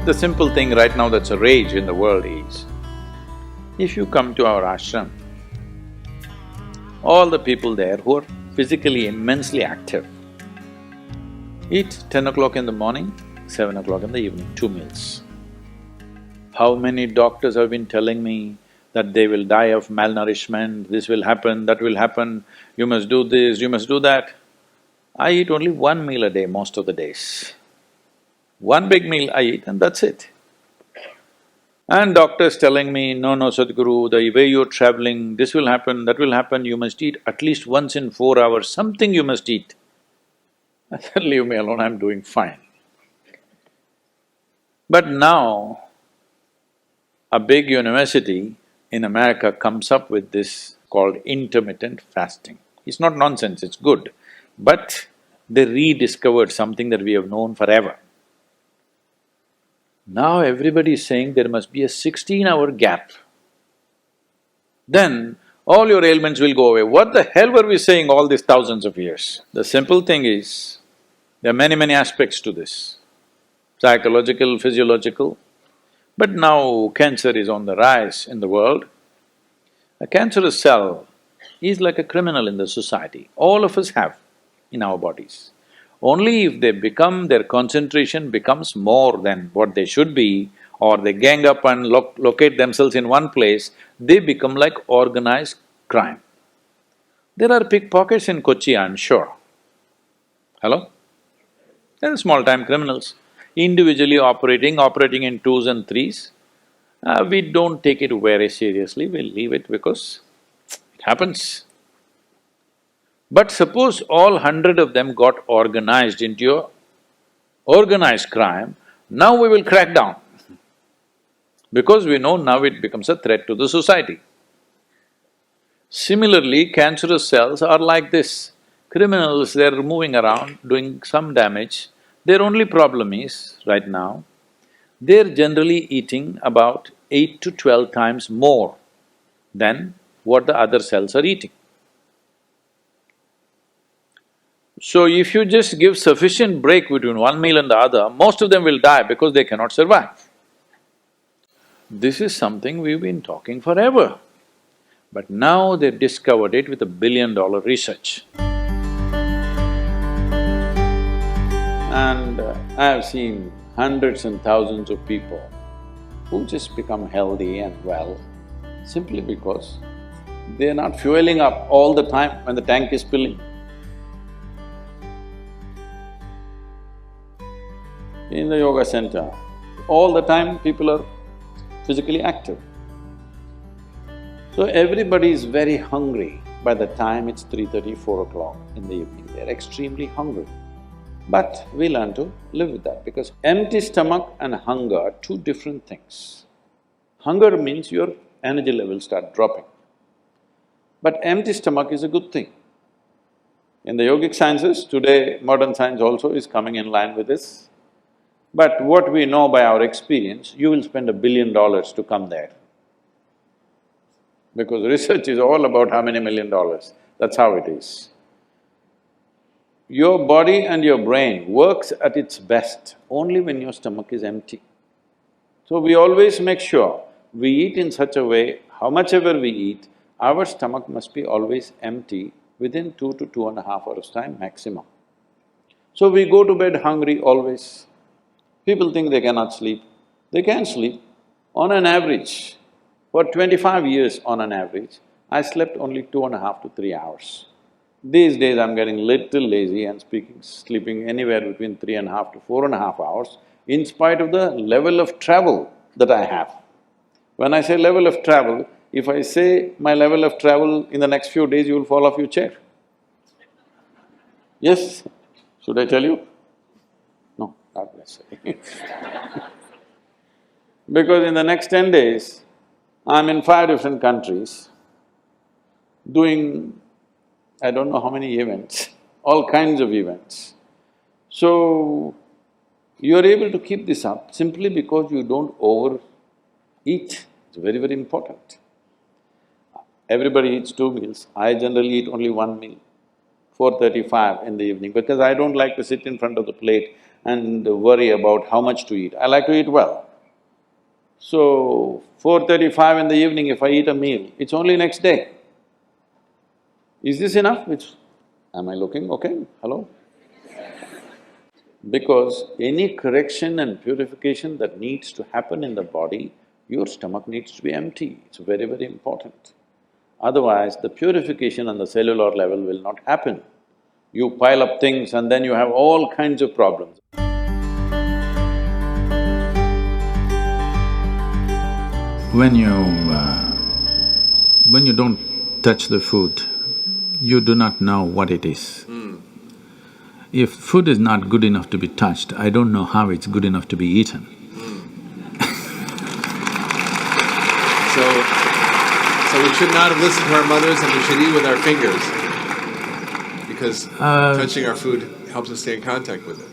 the simple thing right now that's a rage in the world is, if you come to our ashram, all the people there who are physically immensely active eat 10 o'clock in the morning, 7 o'clock in the evening, 2 meals. How many doctors have been telling me that they will die of malnourishment, this will happen, that will happen, you must do this, you must do that. I eat only 1 meal a day most of the days. 1 big meal I eat and that's it. And doctors telling me, no, Sadhguru, the way you're traveling, this will happen, that will happen, you must eat at least once in 4 hours, something you must eat. I said, leave me alone, I'm doing fine. But now, a big university in America comes up with this called intermittent fasting. It's not nonsense, it's good, but they rediscovered something that we have known forever. Now everybody is saying there must be a 16-hour gap. Then all your ailments will go away. What the hell were we saying all these thousands of years? The simple thing is, there are many aspects to this, psychological, physiological. But now cancer is on the rise in the world. A cancerous cell is like a criminal in the society, all of us have in our bodies. Only if their concentration becomes more than what they should be, or they gang up and locate themselves in one place, they become like organized crime. There are pickpockets in Kochi, I'm sure. Hello? There are small-time criminals, individually operating in twos and threes. We don't take it very seriously, we'll leave it because it happens. But suppose all 100 of them got organized into a organized crime, now we will crack down. Because we know now it becomes a threat to the society. Similarly, cancerous cells are like this. Criminals, they're moving around, doing some damage. Their only problem is, right now, they're generally eating about 8 to 12 times more than what the other cells are eating. So if you just give sufficient break between one meal and the other, most of them will die because they cannot survive. This is something we've been talking forever. But now they've discovered it with $1 billion research. And I've seen hundreds and thousands of people who just become healthy and well simply because they're not fueling up all the time when the tank is filling. In the yoga center, all the time people are physically active. So everybody is very hungry by the time it's 3:30, 4 o'clock in the evening, they're extremely hungry. But we learn to live with that because empty stomach and hunger are two different things. Hunger means your energy levels start dropping. But empty stomach is a good thing. In the yogic sciences, today modern science also is coming in line with this. But what we know by our experience, you will spend $1 billion to come there. Because research is all about how many $1 million, that's how it is. Your body and your brain works at its best only when your stomach is empty. So we always make sure we eat in such a way, how much ever we eat, our stomach must be always empty within 2 to 2.5 hours' time maximum. So we go to bed hungry always. People think they cannot sleep. They can sleep. On an average, for 25 years on an average, I slept only 2.5 to 3 hours. These days I'm getting little lazy and sleeping anywhere between 3.5 to 4.5 hours in spite of the level of travel that I have. When I say level of travel, if I say my level of travel in the next few days, you will fall off your chair. Yes? Should I tell you? No, God bless you. Because in the next 10 days, I'm in 5 different countries doing I don't know how many events, all kinds of events. So, you're able to keep this up simply because you don't overeat. It's very important. Everybody eats 2 meals, I generally eat only 1 meal. 4:35 in the evening, because I don't like to sit in front of the plate and worry about how much to eat. I like to eat well. So, 4:35 in the evening, if I eat a meal, it's only next day. Is this enough? Am I looking okay? Hello? Because any correction and purification that needs to happen in the body, your stomach needs to be empty. It's very, very important. Otherwise, the purification on the cellular level will not happen. You pile up things and then you have all kinds of problems. When you don't touch the food, you do not know what it is. If food is not good enough to be touched, I don't know how it's good enough to be eaten. So we should not have listened to our mothers and we should eat with our fingers, because touching our food helps us stay in contact with it.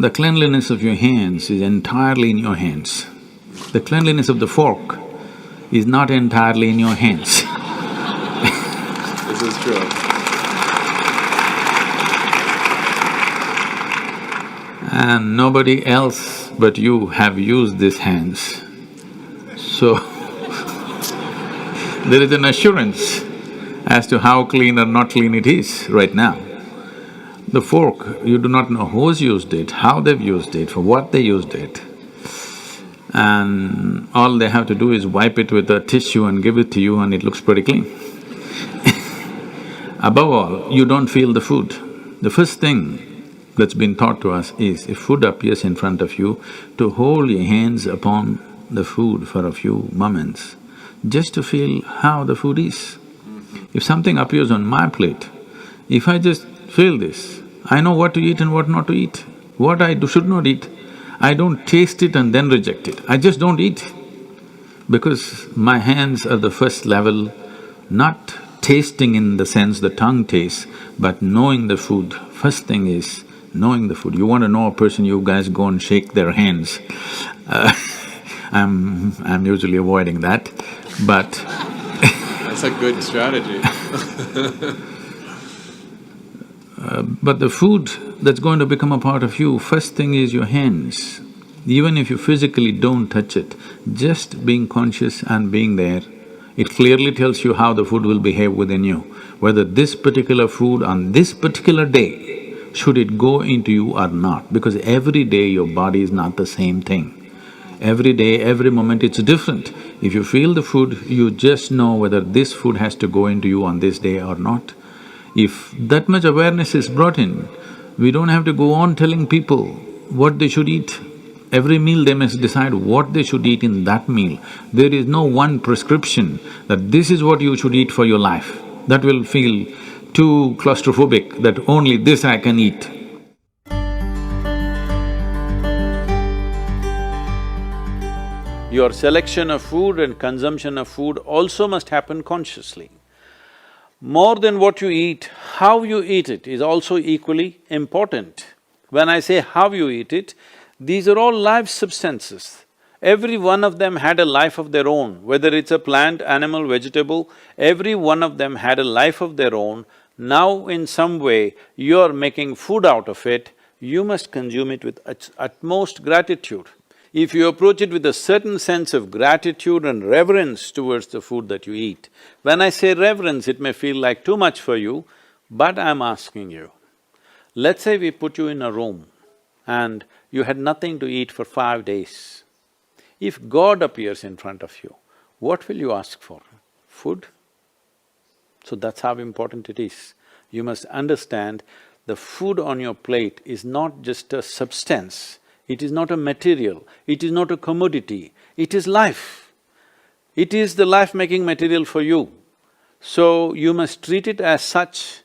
The cleanliness of your hands is entirely in your hands. The cleanliness of the fork is not entirely in your hands. This is true. And nobody else but you have used these hands. So, there is an assurance as to how clean or not clean it is right now. The fork, you do not know who's used it, how they've used it, for what they used it. And all they have to do is wipe it with a tissue and give it to you and it looks pretty clean. Above all, you don't feel the food. The first thing that's been taught to us is, if food appears in front of you, to hold your hands upon the food for a few moments, just to feel how the food is. If something appears on my plate, if I just feel this, I know what to eat and what not to eat. What I should not eat, I don't taste it and then reject it, I just don't eat. Because my hands are the first level, not tasting in the sense the tongue tastes, but knowing the food. First thing is knowing the food. You want to know a person, you guys go and shake their hands. I'm usually avoiding that, but that's a good strategy. But the food that's going to become a part of you, first thing is your hands. Even if you physically don't touch it, just being conscious and being there, it clearly tells you how the food will behave within you. Whether this particular food on this particular day, should it go into you or not, because every day your body is not the same thing. Every day, every moment it's different. If you feel the food, you just know whether this food has to go into you on this day or not. If that much awareness is brought in, we don't have to go on telling people what they should eat. Every meal they must decide what they should eat in that meal. There is no one prescription that this is what you should eat for your life. That will feel too claustrophobic, that only this I can eat. Your selection of food and consumption of food also must happen consciously. More than what you eat, how you eat it is also equally important. When I say how you eat it, these are all live substances. Every one of them had a life of their own, whether it's a plant, animal, vegetable, every one of them had a life of their own. Now in some way, you're making food out of it, you must consume it with utmost gratitude. If you approach it with a certain sense of gratitude and reverence towards the food that you eat, when I say reverence, it may feel like too much for you, but I'm asking you, let's say we put you in a room and you had nothing to eat for 5 days. If God appears in front of you, what will you ask for? Food? So that's how important it is. You must understand the food on your plate is not just a substance, it is not a material, it is not a commodity, it is life. It is the life-making material for you. So you must treat it as such.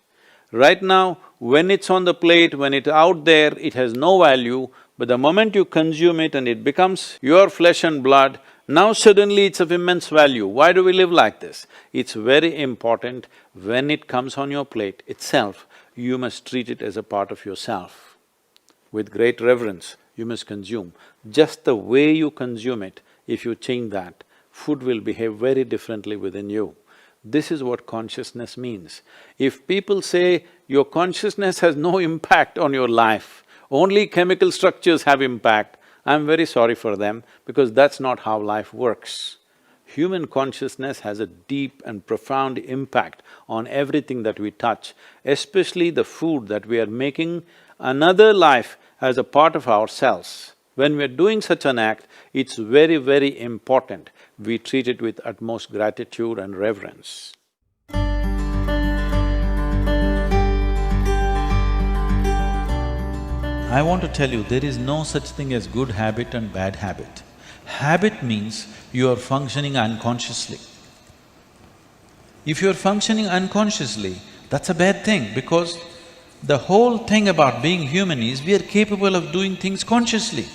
Right now, when it's on the plate, when it's out there, it has no value, but the moment you consume it and it becomes your flesh and blood, now suddenly it's of immense value. Why do we live like this? It's very important, when it comes on your plate itself, you must treat it as a part of yourself. With great reverence, you must consume. Just the way you consume it, if you change that, food will behave very differently within you. This is what consciousness means. If people say, your consciousness has no impact on your life, only chemical structures have impact, I'm very sorry for them because that's not how life works. Human consciousness has a deep and profound impact on everything that we touch, especially the food that we are making another life as a part of ourselves. When we're doing such an act, it's very, very important we treat it with utmost gratitude and reverence. I want to tell you, there is no such thing as good habit and bad habit. Habit means you are functioning unconsciously. If you're functioning unconsciously, that's a bad thing because the whole thing about being human is we are capable of doing things consciously.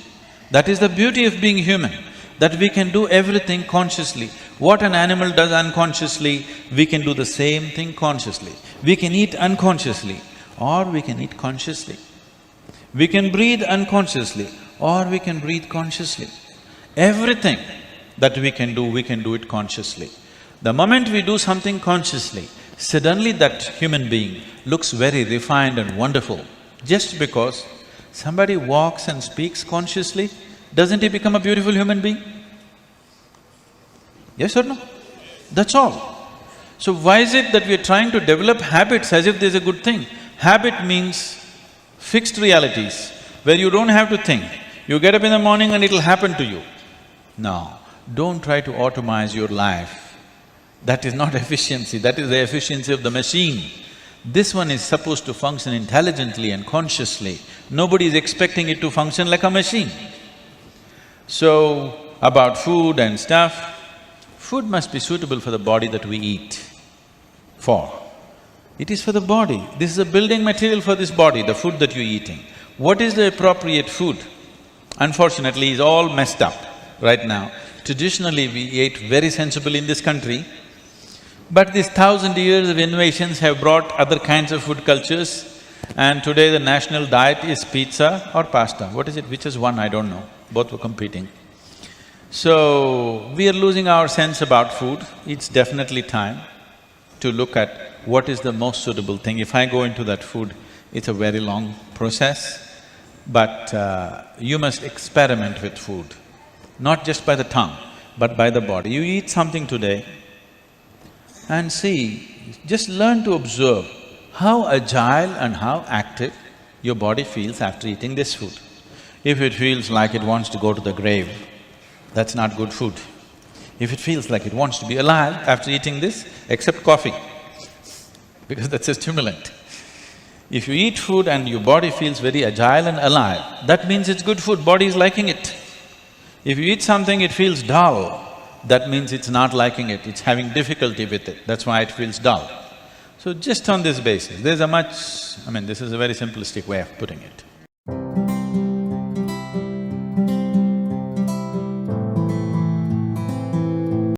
That is the beauty of being human, that we can do everything consciously. What an animal does unconsciously, we can do the same thing consciously. We can eat unconsciously or we can eat consciously. We can breathe unconsciously or we can breathe consciously. Everything that we can do it consciously. The moment we do something consciously, suddenly that human being looks very refined and wonderful. Just because somebody walks and speaks consciously, doesn't he become a beautiful human being? Yes or no? That's all. So why is it that we are trying to develop habits as if there's a good thing? Habit means fixed realities, where you don't have to think. You get up in the morning and it'll happen to you. No, don't try to automize your life. That is not efficiency, that is the efficiency of the machine. This one is supposed to function intelligently and consciously. Nobody is expecting it to function like a machine. So, about food and stuff, food must be suitable for the body that we eat for. It is for the body. This is a building material for this body, the food that you're eating. What is the appropriate food? Unfortunately, is all messed up right now. Traditionally, we ate very sensibly in this country, but these 1,000 years of innovations have brought other kinds of food cultures, and today the national diet is pizza or pasta. What is it? Which is one? I don't know. Both were competing. So, we are losing our sense about food. It's definitely time to look at what is the most suitable thing. If I go into that food, it's a very long process, but you must experiment with food, not just by the tongue, but by the body. You eat something today and see, just learn to observe how agile and how active your body feels after eating this food. If it feels like it wants to go to the grave, that's not good food. If it feels like it wants to be alive after eating this, except coffee, because that's a stimulant. If you eat food and your body feels very agile and alive, that means it's good food, body is liking it. If you eat something, it feels dull, that means it's not liking it, it's having difficulty with it, that's why it feels dull. So just on this basis, there's a much… this is a very simplistic way of putting it.